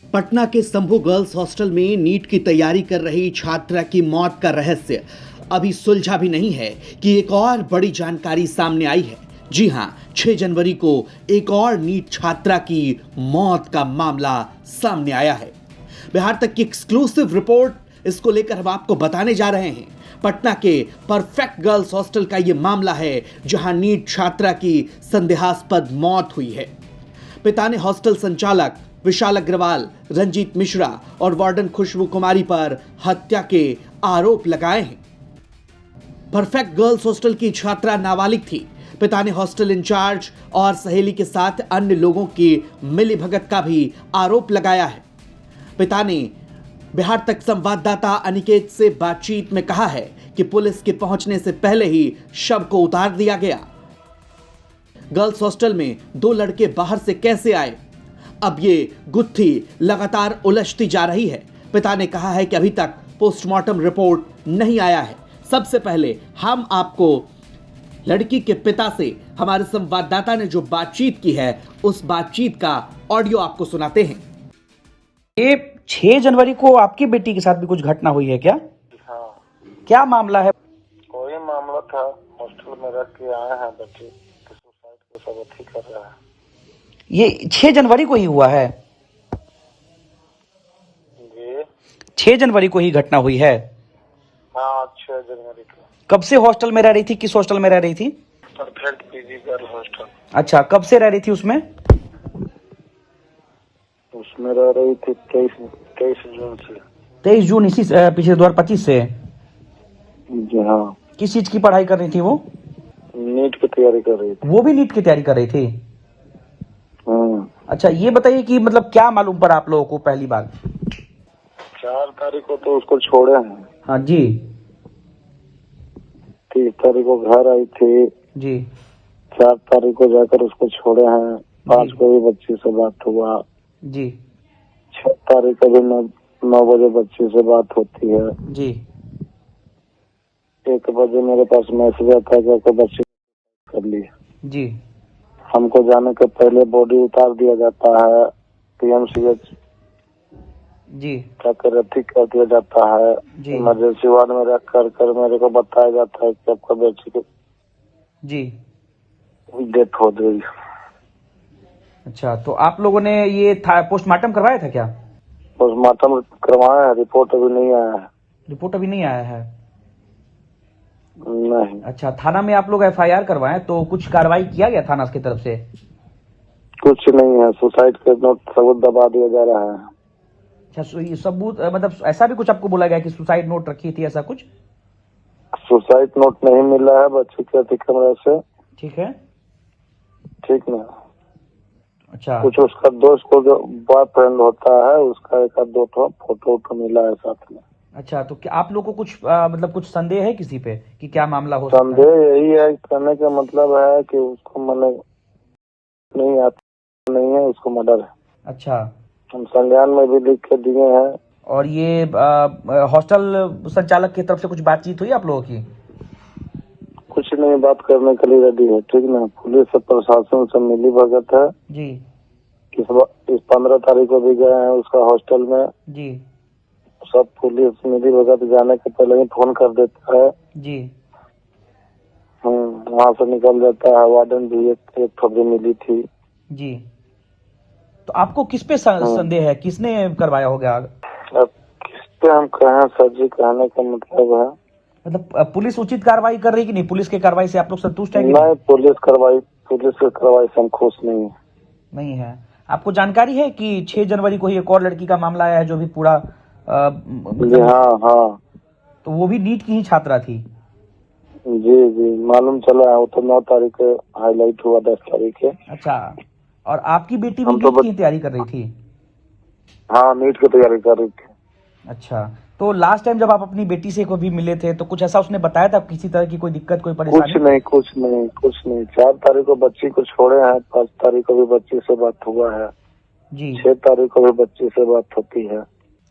पटना के Shambhu girls hostel में NEET की तैयारी कर रही छात्रा की मौत का रहस्य अभी सुलझा भी नहीं है कि एक और बड़ी जानकारी सामने आई है। जी हां, 6 जनवरी को एक और नीट छात्रा की मौत का मामला सामने आया है। बिहार तक की एक्सक्लूसिव रिपोर्ट, इसको लेकर हम आपको बताने जा रहे हैं। पटना के परफेक्ट गर्ल्स हॉस्टल का यह मामला है जहां नीट छात्रा की संदेहास्पद मौत हुई है। पिता ने हॉस्टल संचालक विशाल अग्रवाल, रंजीत मिश्रा और वार्डन खुशबू कुमारी पर हत्या के आरोप लगाए हैं। परफेक्ट गर्ल्स हॉस्टल की छात्रा नाबालिग थी। पिता ने हॉस्टल इंचार्ज और सहेली के साथ अन्य लोगों की मिलीभगत का भी आरोप लगाया है। पिता ने बिहार तक संवाददाता अनिकेत से बातचीत में कहा है कि पुलिस के पहुंचने से पहले ही शव को उतार दिया गया। गर्ल्स हॉस्टल में 2 लड़के बाहर से कैसे आए, अब ये गुत्थी लगातार उलझती जा रही है। पिता ने कहा है कि अभी तक पोस्टमार्टम रिपोर्ट नहीं आया है। सबसे पहले हम आपको लड़की के पिता से हमारे संवाददाता ने जो बातचीत की है उस बातचीत का ऑडियो आपको सुनाते हैं। ये 6 जनवरी को आपकी बेटी के साथ भी कुछ घटना हुई है क्या? हाँ, क्या मामला है? कोई मामला था। हॉस्टल में रख के आए हैं बच्चे तो सुसाइड को सब अथी कर रहा है। ये 6 जनवरी को ही हुआ है? जी 6 जनवरी को ही घटना हुई है? हाँ, 6 जनवरी को। कब से हॉस्टल में रह रही थी? किस हॉस्टल में रह रही थी? Perfect PG girl hostel. अच्छा, कब से रह रही थी उसमें? उसमें रह रही थी 23 जून से। 23 जून इसी पिछले 2025 से? जी हाँ। किस चीज की पढ़ाई कर रही थी वो? नीट की तैयारी कर रही थी। वो भी नीट की तैयारी कर रही थी? हाँ। अच्छा, ये बताइए कि मतलब क्या मालूम पड़ा आप लोगों को पहली बार? 4 तारीख को तो उसको छोड़े हैं। हाँ जी 30 तारीख को घर आई थी। जी 4 तारीख को जाकर उसको छोड़े हैं। 5 को भी बच्ची से बात हुआ जी 6 तारीख को भी 9 बजे बच्ची से बात होती है। जी 1 बजे मेरे पास मैसेज आता है कि आपको बच्ची कर ली। जी हमको जाने के पहले बॉडी उतार दिया जाता है। PMCH जी जाकर अथी कर दिया जाता है। जी इमरजेंसी वार्ड में रख कर मेरे को बताया जाता है कि आपका बेटी की जी डेथ हो गई। अच्छा, तो आप लोगों ने ये पोस्टमार्टम करवाया था क्या? पोस्टमार्टम करवाया है, रिपोर्ट अभी नहीं आया है। रिपोर्ट अभी नहीं आया है? नहीं, अच्छा, थाना में आप लोग FIR करवाएं तो कुछ कार्रवाई किया गया थाना की तरफ से? कुछ नहीं है। सुसाइड के नोट सबूत दबा दिया जा रहा है। अच्छा, ये सबूत मतलब ऐसा भी कुछ आपको बोला गया कि सुसाइड नोट रखी थी, ऐसा कुछ? सुसाइड नोट नहीं मिला है बच्ची के अथी कमरे से। ठीक है। ठीक ना। अच्छा कुछ उसका दोस्त को जो बॉयफ्रेंड होता है उसका 1-2 फोटो मिला है साथ में। अच्छा, तो क्या आप लोग को कुछ मतलब कुछ संदेह है किसी पे कि क्या मामला हो सकता है? संदेह यही है, कहने का मतलब है कि उसको मैंने नहीं आता नहीं है, उसको मर्डर है। अच्छा, हम संज्ञान में भी लिख के दिए हैं। और ये हॉस्टल संचालक की तरफ से कुछ बातचीत हुई आप लोगों की? कुछ नहीं, बात करने के लिए रेडी है। ठीक ना। पुलिस से प्रशासन से मिली भगत है। जी इस 15 तारीख को भी गए हैं उसका हॉस्टल में। जी सब पुलिस मिली भगत जाने के पहले ही फोन कर देता है। जी वहाँ से निकल जाता है। वार्डन भी एक खबरें मिली थी। जी, तो आपको किस पे संदेह है? किसने करवाया होगा? अब किस पे हम कहें सर जी, कहने का मतलब है मतलब पुलिस उचित कार्रवाई कर रही कि नहीं? पुलिस के कार्रवाई से आप लोग संतुष्ट है कि नहीं। पुलिस के कार्रवाई से हम खुश नहीं है। नहीं है? आपको जानकारी है कि 6 जनवरी को ही एक और लड़की का मामला आया है जो भी पूरा जी मतलब हाँ, तो वो भी नीट की ही छात्रा थी? जी मालूम चला है। वो तो 9 तारीख को हाईलाइट हुआ, 10 तारीख के। अच्छा, और आपकी बेटी भी हम तो नीट की तैयारी कर रही थी? हाँ, नीट की तैयारी कर रही थी। अच्छा, तो लास्ट टाइम जब आप अपनी बेटी से कभी मिले थे तो कुछ ऐसा उसने बताया था, किसी तरह की कोई दिक्कत, कोई परेशानी? कुछ नहीं। 4 तारीख को बच्ची को छोड़े हैं। 5 तारीख को भी बच्ची से बात हुआ है जी 6 तारीख को भी बच्ची से बात होती है।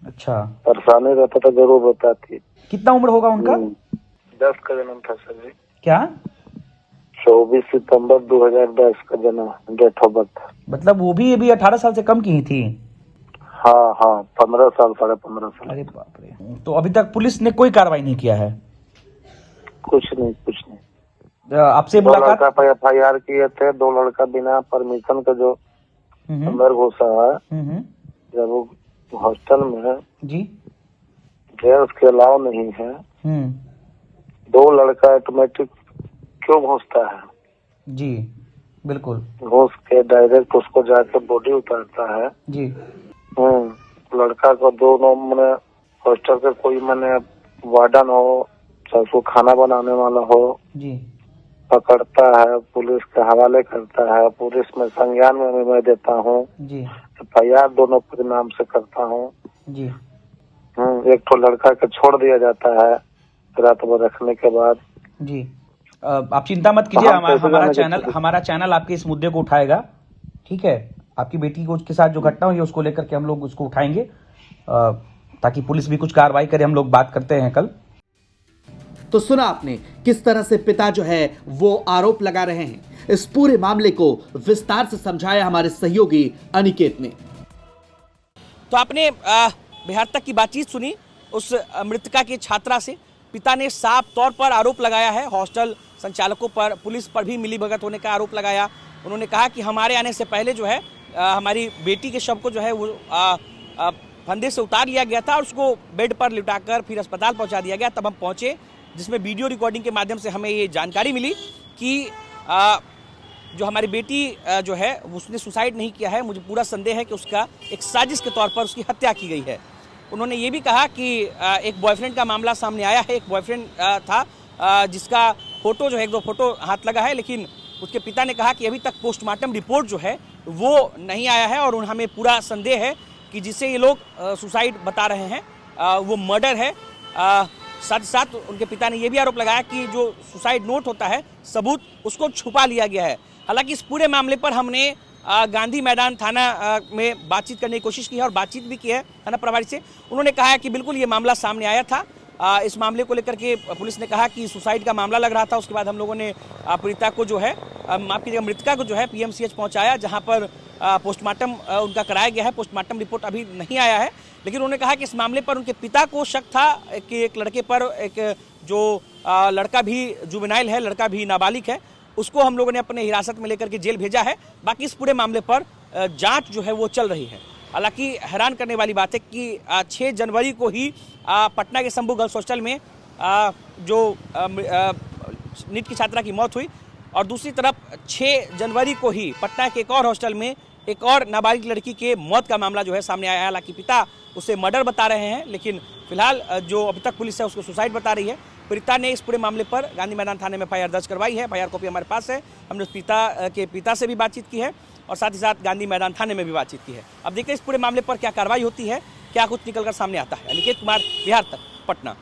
अच्छा, परेशानी रहता तो जरूर बताती। कितना उम्र होगा उनका? 10 का जन्म था सर जी। क्या? 24 सितंबर 2010 का जन्म, डेट ऑफ बर्थ। मतलब वो भी अभी 18 साल से कम की ही थी? हाँ हाँ, 15 साल, 15.5 साल। अरे बाप रे। तो अभी तक पुलिस ने कोई कार्रवाई नहीं किया है? कुछ नहीं, कुछ नहीं। आपसे 2 मुलाकात? लड़का पे FIR किए थे, 2 लड़का बिना परमिशन के जो अंदर घुसा है, जब वो हॉस्टल में जी गैर उसके अलाव नहीं है, 2 लड़का ऑटोमेटिक क्यों घुसता है? जी बिल्कुल घुस के डायरेक्ट उसको जाके बॉडी उतारता है जी। लड़का को दोनों मैंने हॉस्टल के कोई मैंने वार्डन हो चाहे उसको खाना बनाने वाला हो, जी पकड़ता है, पुलिस के हवाले करता है, पुलिस में संज्ञान में भी मैं देता हूँ, जी FIR दोनों परिणाम से करता हूँ। जी। एक तो लड़का के छोड़ दिया जाता है रात भर रखने के बाद। जी आप चिंता मत कीजिए, हमारा चैनल आपके इस मुद्दे को उठाएगा, ठीक है? आपकी बेटी को के साथ जो घटना हुई है उसको लेकर के हम लोग उसको उठाएंगे, ताकि पुलिस भी कुछ कार्रवाई करे। हम लोग बात करते हैं कल। तो सुना आपने किस तरह से पिता जो है वो आरोप लगा रहे हैं। इस पूरे मामले को विस्तार से समझाया हमारे सहयोगी अनिकेत ने। तो आपने बिहार तक की बातचीत सुनी उस मृतका की छात्रा से। पिता ने साफ तौर पर आरोप लगाया है, हॉस्टल संचालकों पर, पुलिस पर भी मिलीभगत होने का आरोप लगाया। उन्होंने कहा कि हमारे आने से पहले जो है हमारी बेटी के शव को जो है वो फंदे से उतार लिया गया था और उसको बेड पर लिटाकर फिर अस्पताल पहुंचा दिया गया। तब हम पहुंचे, जिसमें वीडियो रिकॉर्डिंग के माध्यम से हमें ये जानकारी मिली कि जो हमारी बेटी जो है उसने सुसाइड नहीं किया है। मुझे पूरा संदेह है कि उसका एक साजिश के तौर पर उसकी हत्या की गई है। उन्होंने ये भी कहा कि एक बॉयफ्रेंड का मामला सामने आया है। एक बॉयफ्रेंड था जिसका फोटो जो है, 1-2 फोटो हाथ लगा है, लेकिन उसके पिता ने कहा कि अभी तक पोस्टमार्टम रिपोर्ट जो है वो नहीं आया है और हमें पूरा संदेह है कि जिसे ये लोग सुसाइड बता रहे हैं वो मर्डर है। साथ ही साथ उनके पिता ने यह भी आरोप लगाया कि जो सुसाइड नोट होता है, सबूत, उसको छुपा लिया गया है। हालांकि इस पूरे मामले पर हमने गांधी मैदान थाना में बातचीत करने की कोशिश की है और बातचीत भी की है थाना प्रभारी से। उन्होंने कहा है कि बिल्कुल ये मामला सामने आया था। इस मामले को लेकर के पुलिस ने कहा कि सुसाइड का मामला लग रहा था। उसके बाद हम लोगों ने पीड़िता को जो है, माफ कीजिएगा, मृतका को जो है PMCH पहुंचाया, जहां पर पोस्टमार्टम उनका कराया गया है। पोस्टमार्टम रिपोर्ट अभी नहीं आया है, लेकिन उन्होंने कहा कि इस मामले पर उनके पिता को शक था कि एक लड़के पर, एक जो लड़का भी जुवेनाइल है, लड़का भी नाबालिग है, उसको हम लोगों ने अपने हिरासत में लेकर के जेल भेजा है। बाकी इस पूरे मामले पर जांच जो है वो चल रही है। हालांकि हैरान करने वाली बात है कि 6 जनवरी को ही पटना के शंभू गर्ल्स हॉस्टल में जो नीट की छात्रा की मौत हुई और दूसरी तरफ 6 जनवरी को ही पटना के एक और हॉस्टल में एक और नाबालिग लड़की के मौत का मामला जो है सामने आया है। हालांकि पिता उसे मर्डर बता रहे हैं, लेकिन फिलहाल जो अभी तक पुलिस है उसको सुसाइड बता रही है। पीड़िता ने इस पूरे मामले पर गांधी मैदान थाने में FIR दर्ज करवाई है। FIR कॉपी हमारे पास है। हमने उस पिता से भी बातचीत की है और साथ ही साथ गांधी मैदान थाने में भी बातचीत की है। अब देखते हैं इस पूरे मामले पर क्या कार्रवाई होती है, क्या कुछ निकलकर सामने आता है। अनिकेत कुमार, बिहार तक, पटना।